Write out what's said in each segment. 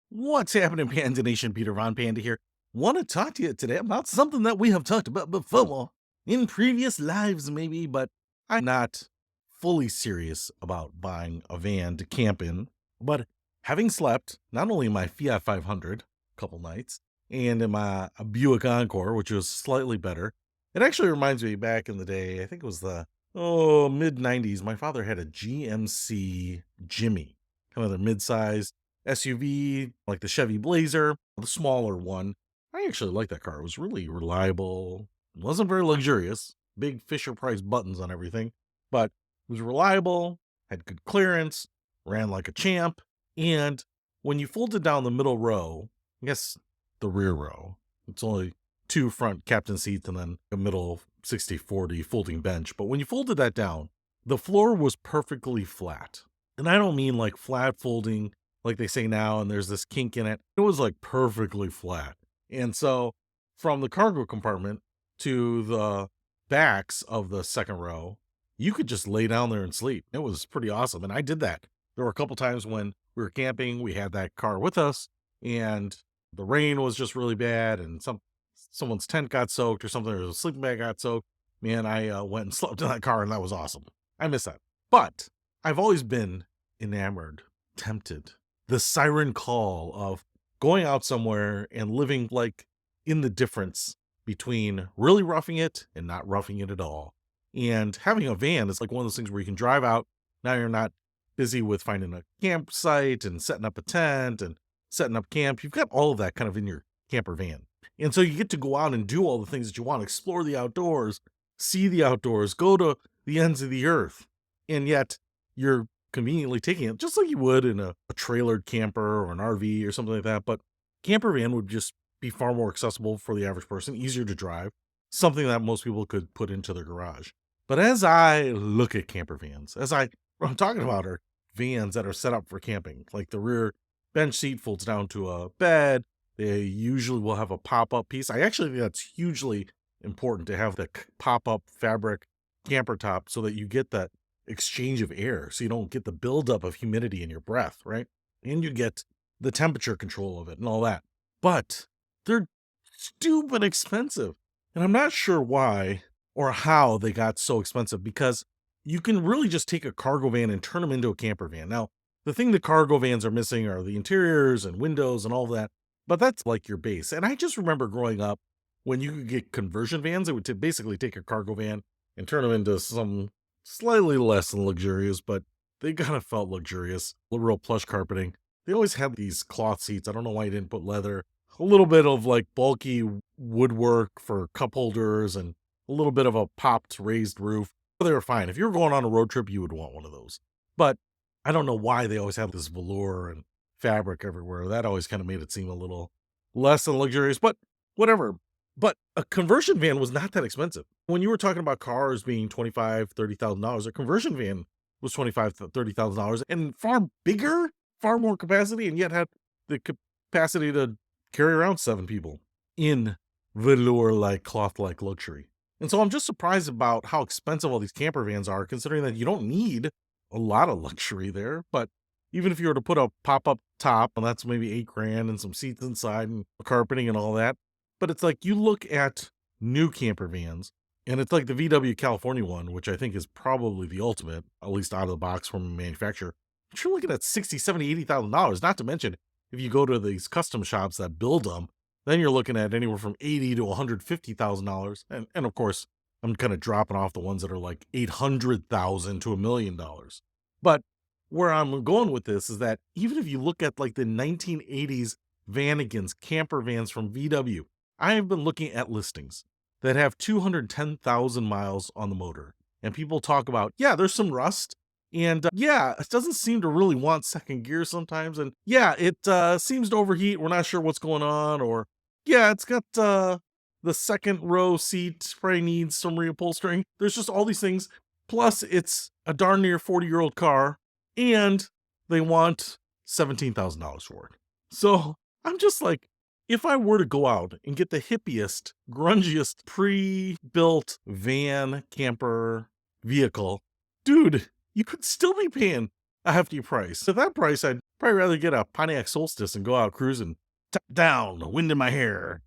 What's happening, Panda Nation? Peter Von Panda here. Want to talk to you today about something that we have talked about before in previous lives, maybe, but I'm not fully serious about buying a van to camp in. But having slept not only in my Fiat 500 a couple nights and in my Buick Encore, which was slightly better, it actually reminds me back in the day. I think it was the mid 90s. My father had a GMC Jimmy, kind of the mid-size SUV, like the Chevy Blazer, the smaller one. I actually like that car. It was really reliable. It wasn't very luxurious. Big Fisher Price buttons on everything, but it was reliable, had good clearance, ran like a champ. And when you folded down the middle row, I guess the rear row, it's only two front captain seats and then a middle 60/40 folding bench. But when you folded that down, the floor was perfectly flat. And I don't mean like flat folding like they say now, and there's this kink in it. It was like perfectly flat. And so from the cargo compartment to the backs of the second row, you could just lay down there and sleep. It was pretty awesome. And I did that. There were a couple times when we were camping, we had that car with us, and the rain was just really bad, and someone's tent got soaked or something, or a sleeping bag got soaked. Man, I went and slept in that car, and that was awesome. I miss that. But I've always been enamored, tempted, the siren call of going out somewhere and living like in the difference between really roughing it and not roughing it at all. And having a van is like one of those things where you can drive out. Now you're not busy with finding a campsite and setting up a tent and setting up camp. You've got all of that kind of in your camper van. And so you get to go out and do all the things that you want, explore the outdoors, see the outdoors, go to the ends of the earth. And yet you're conveniently taking it just like you would in a trailered camper or an RV or something like that. But camper van would just be far more accessible for the average person, easier to drive, something that most people could put into their garage. But as I look at camper vans, what I'm talking about are vans that are set up for camping, like the rear bench seat folds down to a bed. They usually will have a pop up piece. I actually think that's hugely important to have the pop up fabric camper top so that you get that exchange of air so you don't get the buildup of humidity in your breath, right? And you get the temperature control of it and all that. But they're stupid expensive. And I'm not sure why or how they got so expensive because you can really just take a cargo van and turn them into a camper van. Now, the thing the cargo vans are missing are the interiors and windows and all that, but that's like your base. And I just remember growing up when you could get conversion vans, it would basically take a cargo van and turn them into some slightly less than luxurious, but they kind of felt luxurious. Real plush carpeting. They always had these cloth seats. I don't know why you didn't put leather. A little bit of like bulky woodwork for cup holders and a little bit of a popped raised roof. They were fine. If you were going on a road trip, you would want one of those. But I don't know why they always have this velour and fabric everywhere. That always kind of made it seem a little less than luxurious, but whatever. But a conversion van was not that expensive. When you were talking about cars being $25,000, $30,000, a conversion van was $25,000 to $30,000 and far bigger, far more capacity, and yet had the capacity to carry around 7 people in velour-like, cloth-like luxury. And so I'm just surprised about how expensive all these camper vans are, considering that you don't need a lot of luxury there. But even if you were to put a pop-up top, and that's maybe 8 grand and some seats inside and carpeting and all that. But it's like you look at new camper vans, and it's like the VW California one, which I think is probably the ultimate, at least out of the box from a manufacturer. But you're looking at 60, 70, $80,000, not to mention if you go to these custom shops that build them, then you're looking at anywhere from $80,000 to $150,000. And of course, I'm kind of dropping off the ones that are like 800,000 to $1 million. But where I'm going with this is that even if you look at like the 1980s Vanagons, camper vans from VW, I have been looking at listings that have 210,000 miles on the motor. And people talk about, yeah, there's some rust. And yeah, it doesn't seem to really want second gear sometimes. And yeah, it seems to overheat. We're not sure what's going on. Or yeah, it's got the second row seat probably needs some reupholstering. There's just all these things. Plus, it's a darn near 40-year-old car. And they want $17,000 for it. So I'm just like, if I were to go out and get the hippiest, grungiest, pre-built van camper vehicle, dude, you could still be paying a hefty price. At that price, I'd Probably rather get a Pontiac Solstice and go out cruising, top down, the wind in my hair,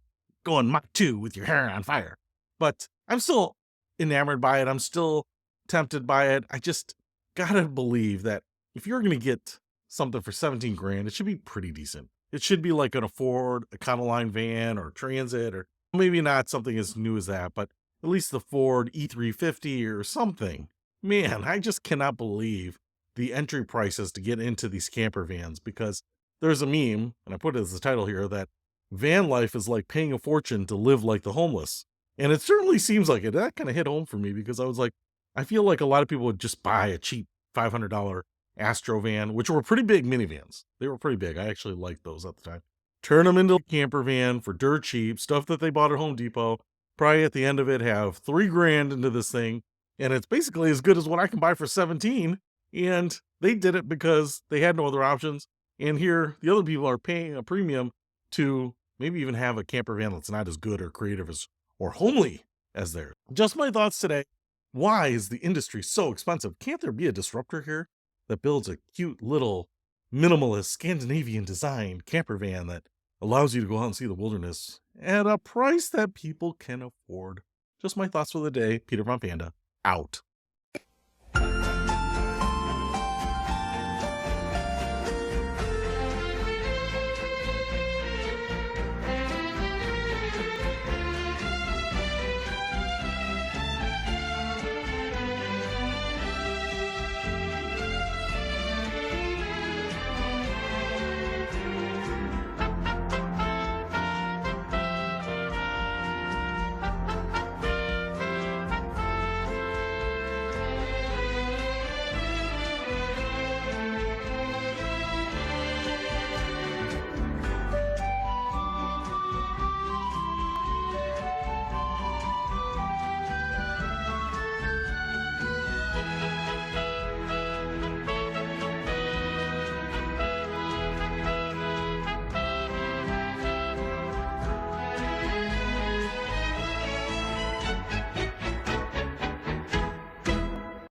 going Mach 2 with your hair on fire. But I'm still enamored by it. I'm still tempted by it. I just gotta believe that if you're gonna get something for 17 grand, it should be pretty decent. It should be like an Ford Econoline van or Transit, or maybe not something as new as that, but at least the Ford E350 or something. Man, I just cannot believe the entry prices to get into these camper vans, because there's a meme, and I put it as the title here, that van life is like paying a fortune to live like the homeless. And it certainly seems like it. That kind of hit home for me, because I was like, I feel like a lot of people would just buy a cheap $500 Astro van, which were pretty big minivans. They were pretty big. I actually liked those at the time. Turn them into a camper van for dirt cheap, stuff that they bought at Home Depot. Probably at the end of it have 3 grand into this thing. And it's basically as good as what I can buy for 17. And they did it because they had no other options. And here, the other people are paying a premium to maybe even have a camper van that's not as good or creative as or homely as theirs. Just my thoughts today. Why is the industry so expensive? Can't there be a disruptor here that builds a cute little minimalist Scandinavian design camper van that allows you to go out and see the wilderness at a price that people can afford? Just my thoughts for the day. Peter Von Panda, out.